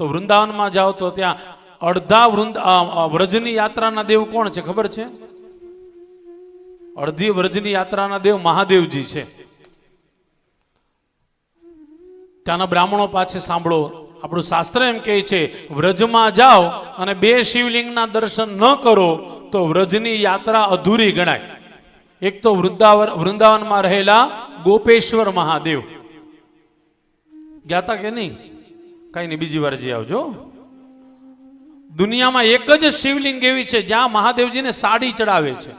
તો વૃંદાવનમાં જાઓ તો ત્યાં અડધા વ્રજની યાત્રાના દેવ કોણ છે ખબર છે? અડધી વ્રજની યાત્રાના દેવ મહાદેવજી છે. ત્યાંના બ્રાહ્મણો પાસે સાંભળો, આપણું શાસ્ત્ર એમ કહે છે વ્રજમાં જાઓ અને 2 શિવલિંગના દર્શન ન કરો તો વ્રજની યાત્રા અધૂરી ગણાય. એક તો વૃંદાવનમાં રહેલા ગોપેશ્વર મહાદેવ ગયા તા કે નહીં? કઈ નહીં, બીજી વાર જઈ આવજો. દુનિયામાં એક જ શિવલિંગ એવી છે જ્યાં મહાદેવજીને સાડી ચડાવે છે,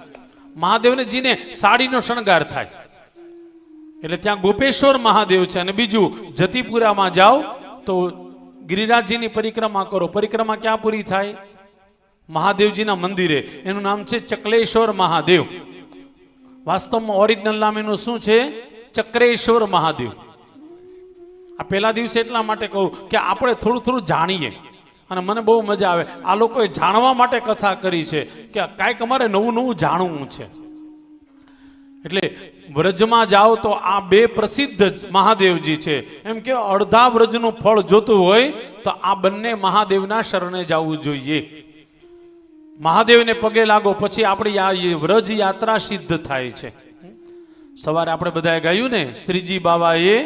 મહાદેવજીને સાડીનો શણગાર થાય, એટલે ત્યાં ગોપેશ્વર મહાદેવ છે. અને બીજું જતીપુરામાં જાઓ તો ગિરિરાજજીની પરિક્રમા કરો. પરિક્રમા ક્યાં પૂરી થાય? મહાદેવજીના મંદિરે. એનું નામ છે ચકલેશ્વર મહાદેવ. વાસ્તવમાં ઓરિજિનલ નામ એનું શું છે? ચક્રેશ્વર મહાદેવ. આ પહેલા દિવસે એટલા માટે કહું કે આપણે થોડું થોડું જાણીએ, અને મને બહુ મજા આવે. આ લોકોએ જાણવા માટે કથા કરી છે કે કાંઈક અમારે નવું નવું જાણવું છે. એટલે વ્રજમાં જાઓ તો આ 2 પ્રસિદ્ધ મહાદેવજી છે. એમ કે અડધા વ્રજનું ફળ જોતું હોય તો આ બંને મહાદેવના શરણે જવું જોઈએ. મહાદેવને પગે લાગો, પછી આપણી આ વ્રજ યાત્રા સિદ્ધ થાય છે. સવારે આપણે બધાએ ગાયું ને, શ્રીજી બાબાએ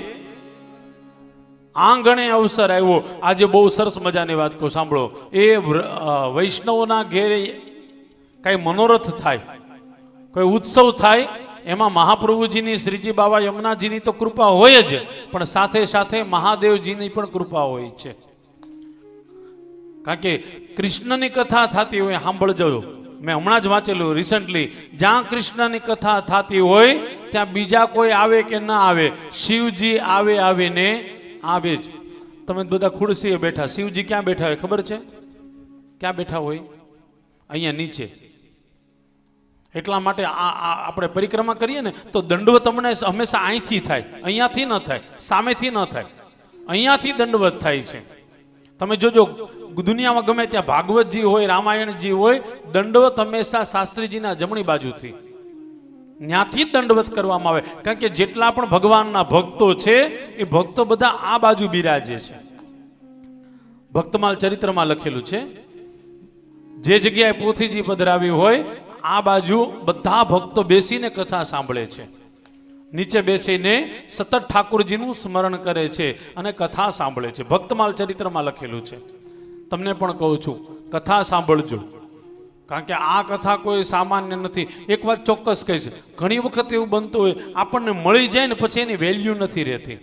આંગણે અવસર આવ્યો. આજે બહુ સરસ મજાની વાત કહું, સાંભળો. એ વૈષ્ણવોના ઘેરે કઈ મનોરથ થાય, કોઈ ઉત્સવ થાય, એમાં મહાપ્રભુજીની, શ્રીજી બાબા યમુનાજીની તો કૃપા હોય જ, પણ સાથે સાથે મહાદેવજીની પણ કૃપા હોય છે. કારણ કે કૃષ્ણની કથા થતી હોય, સાંભળજો, મેં હમણાં જ વાંચેલું રિસન્ટલી, જ્યાં કૃષ્ણની કથા થતી હોય ત્યાં બીજા કોઈ આવે કે ના આવે, શિવજી આવીને આવે જ. તમે બધા ખુરશીએ બેઠા, શિવજી ક્યાં બેઠા હોય ખબર છે? ક્યાં બેઠા હોય? અહીંયા નીચે. એટલા માટે આપણે પરિક્રમા કરીએ ને તો દંડવત અમને હંમેશા અહીંથી થાય, અહીંયાથી ન થાય, સામેથી ન થાય, અહીંયાથી દંડવત થાય છે. તમે જોજો દુનિયામાં ગમે ત્યાં ભાગવતજી હોય, રામાયણજી હોય, દંડવત હંમેશા શાસ્ત્રીજીના જમણી બાજુથી, ત્યાંથી જ દંડવત કરવામાં આવે. કારણ કે જેટલા પણ ભગવાનના ભક્તો છે એ ભક્તો બધા આ બાજુ બિરાજે છે. ભક્તમાલ ચરિત્રમાં લખેલું છે, જે જગ્યાએ પોથીજી પધરાવી હોય આ બાજુ બધા ભક્તો બેસીને કથા સાંભળે છે, નીચે બેસીને સતત ઠાકોરજીનું સ્મરણ કરે છે અને કથા સાંભળે છે. ભક્તમાલ ચરિત્રમાં લખેલું છે. તમને પણ કહું છું, કથા સાંભળજો, કારણ કે આ કથા કોઈ સામાન્ય નથી. એક વાત ચોક્કસ કહીશ, ઘણી વખત એવું બનતું હોય આપણને મળી જાય ને પછી એની વેલ્યુ નથી રહેતી.